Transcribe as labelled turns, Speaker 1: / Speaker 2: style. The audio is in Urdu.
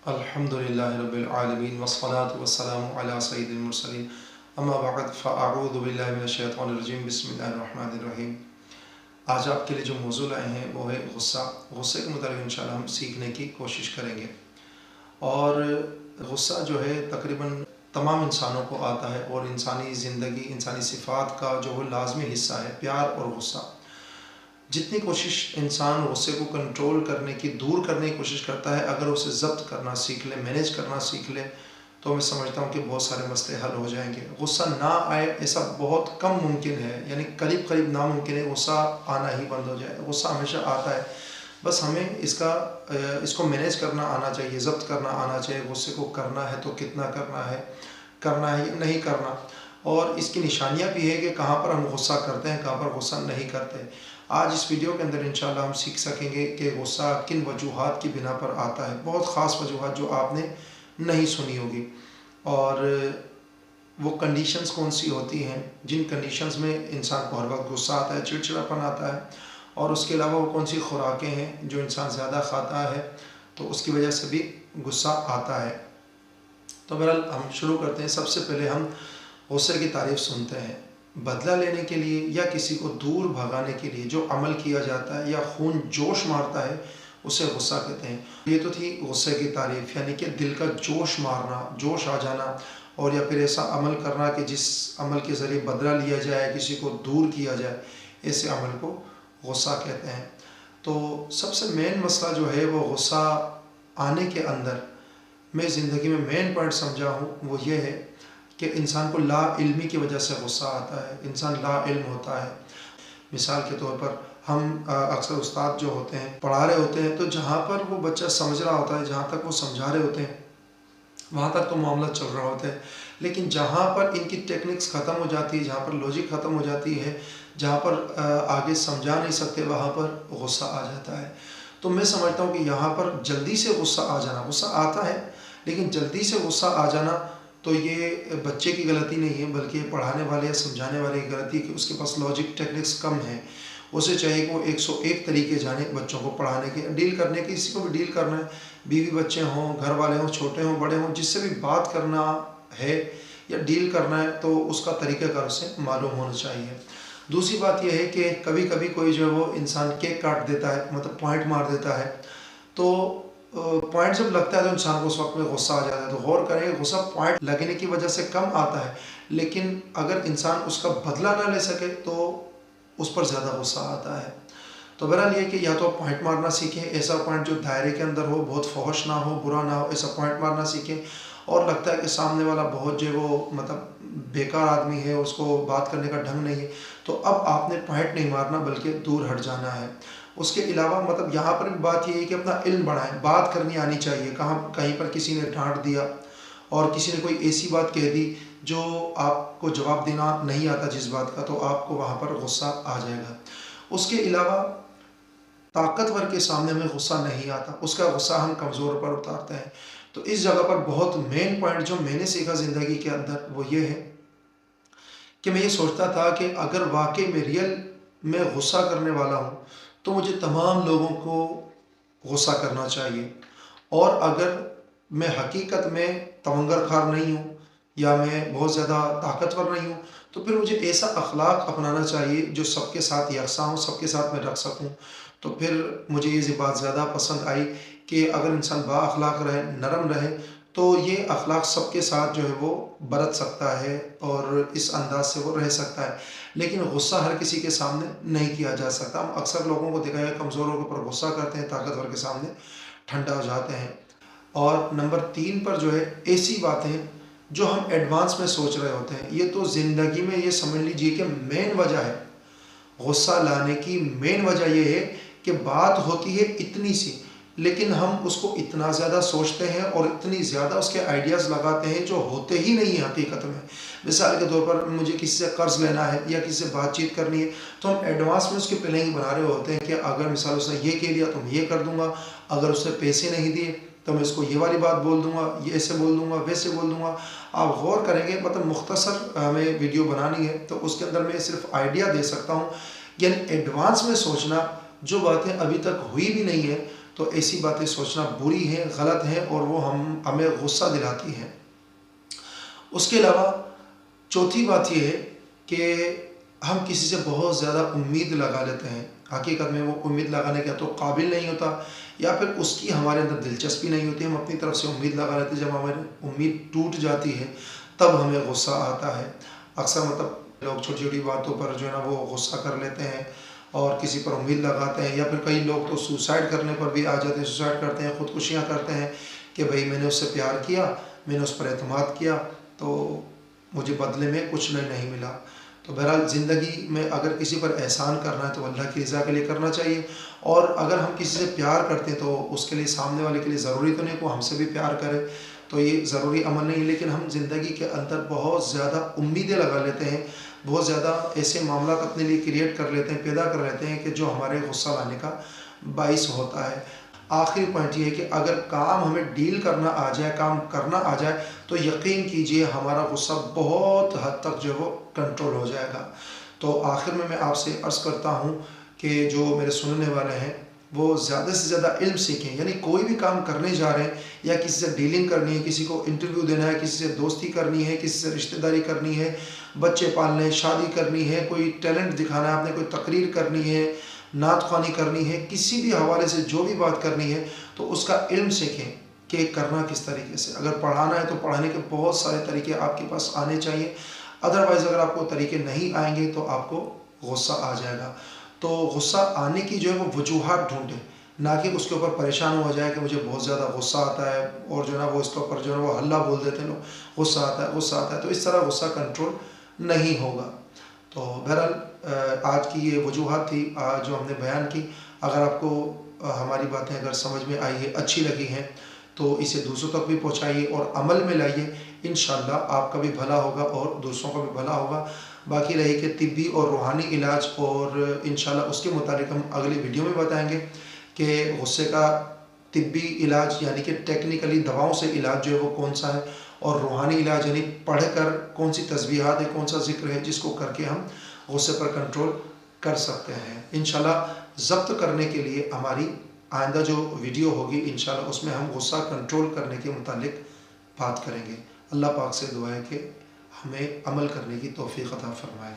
Speaker 1: الحمدللہ رب العالمین والصلاة والسلام علی سید المرسلین اما بعد فاعوذ باللہ من الشیطان الرجیم بسم اللہ الرحمن الرحیم۔ آج آپ کے لیے جو موضوع لائے ہیں وہ ہے غصے کے متعلق انشاءاللہ ہم سیکھنے کی کوشش کریں گے۔ اور غصہ جو ہے تقریباً تمام انسانوں کو آتا ہے اور انسانی زندگی انسانی صفات کا جو وہ لازمی حصہ ہے پیار اور غصہ۔ جتنی کوشش انسان غصے کو کنٹرول کرنے کی دور کرنے کی کوشش کرتا ہے، اگر اسے ضبط کرنا سیکھ لے مینیج کرنا سیکھ لے تو میں سمجھتا ہوں کہ بہت سارے مسئلے حل ہو جائیں گے۔ غصہ نہ آئے ایسا بہت کم ممکن ہے، یعنی قریب ناممکن ہے غصہ آنا ہی بند ہو جائے۔ غصہ ہمیشہ آتا ہے، بس ہمیں اس کو مینیج کرنا آنا چاہیے، ضبط کرنا آنا چاہیے۔ غصے کو کرنا ہے تو کتنا کرنا ہے یا نہیں کرنا، اور اس کی نشانیاں بھی ہے کہ کہاں پر ہم غصہ کرتے ہیں کہاں پر غصہ نہیں کرتے۔ آج اس ویڈیو کے اندر انشاءاللہ ہم سیکھ سکیں گے کہ غصہ کن وجوہات کی بنا پر آتا ہے، بہت خاص وجوہات جو آپ نے نہیں سنی ہوگی، اور وہ کنڈیشنز کون سی ہوتی ہیں جن کنڈیشنز میں انسان کو ہر وقت غصہ آتا ہے، چڑچڑاپن آتا ہے، اور اس کے علاوہ وہ کون سی خوراکیں ہیں جو انسان زیادہ کھاتا ہے تو اس کی وجہ سے بھی غصہ آتا ہے۔ تو بہرحال ہم شروع کرتے ہیں۔ سب سے پہلے ہم غصے کی تعریف سنتے ہیں۔ بدلہ لینے کے لیے یا کسی کو دور بھگانے کے لیے جو عمل کیا جاتا ہے یا خون جوش مارتا ہے اسے غصہ کہتے ہیں۔ یہ تو تھی غصے کی تعریف، یعنی کہ دل کا جوش مارنا، جوش آ جانا، اور یا پھر ایسا عمل کرنا کہ جس عمل کے ذریعے بدلہ لیا جائے، کسی کو دور کیا جائے، ایسے عمل کو غصہ کہتے ہیں۔ تو سب سے مین مسئلہ جو ہے وہ غصہ آنے کے اندر میں زندگی میں مین پوائنٹ سمجھا ہوں وہ یہ ہے کہ انسان کو لا علمی کی وجہ سے غصہ آتا ہے، انسان لا علم ہوتا ہے۔ مثال کے طور پر ہم اکثر استاد جو ہوتے ہیں پڑھا رہے ہوتے ہیں، تو جہاں پر وہ بچہ سمجھ رہا ہوتا ہے، جہاں تک وہ سمجھا رہے ہوتے ہیں وہاں تک تو معاملہ چل رہا ہوتا ہے، لیکن جہاں پر ان کی ٹیکنکس ختم ہو جاتی ہے، جہاں پر لوجک ختم ہو جاتی ہے، جہاں پر آگے سمجھا نہیں سکتے وہاں پر غصہ آ جاتا ہے۔ تو میں سمجھتا ہوں کہ یہاں پر جلدی سے غصہ آ جانا، غصہ آتا ہے لیکن جلدی سے غصہ آ جانا تو یہ بچے کی غلطی نہیں ہے، بلکہ پڑھانے والے یا سمجھانے والے کی غلطی کہ اس کے پاس لاجک ٹیکنکس کم ہیں۔ اسے چاہیے کہ وہ 101 طریقے جانے بچوں کو پڑھانے کے، ڈیل کرنے کے، کسی کو بھی ڈیل کرنا ہے، بیوی بچے ہوں، گھر والے ہوں، چھوٹے ہوں بڑے ہوں، جس سے بھی بات کرنا ہے یا ڈیل کرنا ہے تو اس کا طریقہ کار اسے معلوم ہونا چاہیے۔ دوسری بات یہ ہے کہ کبھی کبھی کوئی جو ہے وہ انسان کیک کاٹ دیتا ہے، مطلب پوائنٹ مار دیتا ہے، تو پوائنٹ جب لگتا ہے تو انسان کو اس وقت میں غصہ آ جاتا ہے۔ تو غور کریں کہ غصہ پوائنٹ لگنے کی وجہ سے کم آتا ہے، لیکن اگر انسان اس کا بدلہ نہ لے سکے تو اس پر زیادہ غصہ آتا ہے۔ تو بہرحال یہ کہ یا تو پوائنٹ مارنا سیکھیں، ایسا پوائنٹ جو دائرے کے اندر ہو، بہت فحش نہ ہو، برا نہ ہو، ایسا پوائنٹ مارنا سیکھیں۔ اور لگتا ہے کہ سامنے والا بہت جو وہ مطلب بیکار آدمی ہے، اس کو بات کرنے کا ڈھنگ نہیں ہے، تو اب آپ نے پوائنٹ نہیں مارنا بلکہ دور ہٹ جانا ہے۔ اس کے علاوہ مطلب یہاں پر بھی بات یہ ہے کہ اپنا علم بڑھائیں، بات کرنی آنی چاہیے۔ کہیں پر کسی نے ڈانٹ دیا اور کسی نے کوئی ایسی بات کہہ دی جو آپ کو جواب دینا نہیں آتا جس بات کا، تو آپ کو وہاں پر غصہ آ جائے گا۔ اس کے علاوہ طاقتور کے سامنے ہمیں غصہ نہیں آتا، اس کا غصہ ہم کمزور پر اتارتے ہیں۔ تو اس جگہ پر بہت مین پوائنٹ جو میں نے سیکھا زندگی کے اندر وہ یہ ہے کہ میں یہ سوچتا تھا کہ اگر واقعی میں ریئل میں غصہ کرنے والا ہوں تو مجھے تمام لوگوں کو غصہ کرنا چاہیے، اور اگر میں حقیقت میں تمنگر خار نہیں ہوں یا میں بہت زیادہ طاقتور نہیں ہوں تو پھر مجھے ایسا اخلاق اپنانا چاہیے جو سب کے ساتھ یکساں ہوں، سب کے ساتھ میں رکھ سکوں۔ تو پھر مجھے یہ بات زیادہ پسند آئی کہ اگر انسان با اخلاق رہے، نرم رہے، تو یہ اخلاق سب کے ساتھ جو ہے وہ برت سکتا ہے اور اس انداز سے وہ رہ سکتا ہے۔ لیکن غصہ ہر کسی کے سامنے نہیں کیا جا سکتا۔ ہم اکثر لوگوں کو دیکھا ہے کمزوروں کے اوپر غصہ کرتے ہیں، طاقتور کے سامنے ٹھنڈا ہو جاتے ہیں۔ اور نمبر 3 پر جو ہے ایسی باتیں جو ہم ایڈوانس میں سوچ رہے ہوتے ہیں، یہ تو زندگی میں یہ سمجھ لیجیے کہ مین وجہ ہے غصہ لانے کی۔ مین وجہ یہ ہے کہ بات ہوتی ہے اتنی سی، لیکن ہم اس کو اتنا زیادہ سوچتے ہیں اور اتنی زیادہ اس کے آئیڈیاز لگاتے ہیں جو ہوتے ہی نہیں ہیں حقیقت میں۔ مثال کے طور پر مجھے کسی سے قرض لینا ہے یا کسی سے بات چیت کرنی ہے تو ہم ایڈوانس میں اس کی پلاننگ بنا رہے ہوتے ہیں کہ اگر مثال اس نے یہ کہہ لیا تو میں یہ کر دوں گا، اگر اس نے پیسے نہیں دیے تو میں اس کو یہ والی بات بول دوں گا، یہ ایسے بول دوں گا، ویسے بول دوں گا۔ آپ غور کریں گے، مطلب مختصر ہمیں ویڈیو بنانی ہے تو اس کے اندر میں صرف آئیڈیا دے سکتا ہوں، یعنی ایڈوانس میں سوچنا جو باتیں ابھی تک ہوئی بھی نہیں ہیں تو ایسی باتیں سوچنا بری ہیں، غلط ہیں، اور وہ ہمیں غصہ دلاتی ہیں۔ اس کے علاوہ چوتھی بات یہ ہے کہ ہم کسی سے بہت زیادہ امید لگا لیتے ہیں، حقیقت میں وہ امید لگانے کا تو قابل نہیں ہوتا، یا پھر اس کی ہمارے اندر دلچسپی نہیں ہوتی، ہم اپنی طرف سے امید لگا لیتے ہیں۔ جب ہماری امید ٹوٹ جاتی ہے تب ہمیں غصہ آتا ہے۔ اکثر لوگ چھوٹی چھوٹی باتوں پر جو ہے نا وہ غصہ کر لیتے ہیں اور کسی پر امید لگاتے ہیں، یا پھر کئی لوگ تو سوسائڈ کرنے پر بھی آ جاتے ہیں، سوسائڈ کرتے ہیں، خودکشیاں کرتے ہیں کہ بھئی میں نے اس سے پیار کیا، میں نے اس پر اعتماد کیا، تو مجھے بدلے میں کچھ نہیں ملا۔ تو بہرحال زندگی میں اگر کسی پر احسان کرنا ہے تو اللہ کی رضا کے لیے کرنا چاہیے، اور اگر ہم کسی سے پیار کرتے ہیں تو اس کے لیے سامنے والے کے لیے ضروری تو نہیں کہ وہ ہم سے بھی پیار کرے، تو یہ ضروری عمل نہیں ہے، لیکن ہم زندگی کے اندر بہت زیادہ امیدیں لگا لیتے ہیں، بہت زیادہ ایسے معاملات اپنے لیے کریٹ کر لیتے ہیں، پیدا کر لیتے ہیں کہ جو ہمارے غصہ لانے کا باعث ہوتا ہے۔ آخری پوائنٹ یہ ہے کہ اگر کام ہمیں ڈیل کرنا آ جائے، کام کرنا آ جائے، تو یقین کیجئے ہمارا غصہ بہت حد تک جو ہے وہ کنٹرول ہو جائے گا۔ تو آخر میں آپ سے عرض کرتا ہوں کہ جو میرے سننے والے ہیں وہ زیادہ سے زیادہ علم سیکھیں، یعنی کوئی بھی کام کرنے جا رہے ہیں، یا کسی سے ڈیلنگ کرنی ہے، کسی کو انٹرویو دینا ہے، کسی سے دوستی کرنی ہے، کسی سے رشتہ داری کرنی ہے، بچے پالنے ہیں، شادی کرنی ہے، کوئی ٹیلنٹ دکھانا ہے، آپ نے کوئی تقریر کرنی ہے، نعت خوانی کرنی ہے، کسی بھی حوالے سے جو بھی بات کرنی ہے تو اس کا علم سیکھیں کہ کرنا کس طریقے سے۔ اگر پڑھانا ہے تو پڑھانے کے بہت سارے طریقے آپ کے پاس آنے چاہیے، ادروائز اگر آپ کو طریقے نہیں آئیں گے تو آپ کو غصہ آ جائے گا۔ تو غصہ آنے کی جو ہے وہ وجوہات ڈھونڈیں، نہ کہ اس کے اوپر پریشان ہو جائے کہ مجھے بہت زیادہ غصہ آتا ہے، اور جو ہے نا وہ اس کے اوپر جو ہے وہ ہلہ بول دیتے ہیں لوگ، غصہ آتا ہے غصہ آتا ہے، تو اس طرح غصہ کنٹرول نہیں ہوگا۔ تو بہرحال آج کی یہ وجوہات تھی جو ہم نے بیان کی۔ اگر آپ کو ہماری باتیں اگر سمجھ میں آئی ہے، اچھی لگی ہیں، تو اسے دوسروں تک بھی پہنچائیے اور عمل میں لائیے، انشاءاللہ آپ کا بھی بھلا ہوگا اور دوسروں کا بھی بھلا ہوگا۔ باقی رہی کہ طبی اور روحانی علاج، اور انشاءاللہ اس کے متعلق ہم اگلی ویڈیو میں بتائیں گے کہ غصے کا طبی علاج یعنی کہ ٹیکنیکلی دواؤں سے علاج جو ہے وہ کون سا ہے، اور روحانی علاج یعنی پڑھ کر کون سی تسبیحات ہے، کون سا ذکر ہے جس کو کر کے ہم غصے پر کنٹرول کر سکتے ہیں۔ انشاءاللہ ضبط کرنے کے لیے ہماری آئندہ جو ویڈیو ہوگی انشاءاللہ اس میں ہم غصہ کنٹرول کرنے کے متعلق بات کریں گے۔ اللہ پاک سے دعا ہے کہ ہمیں عمل کرنے کی توفیق عطا فرمائے۔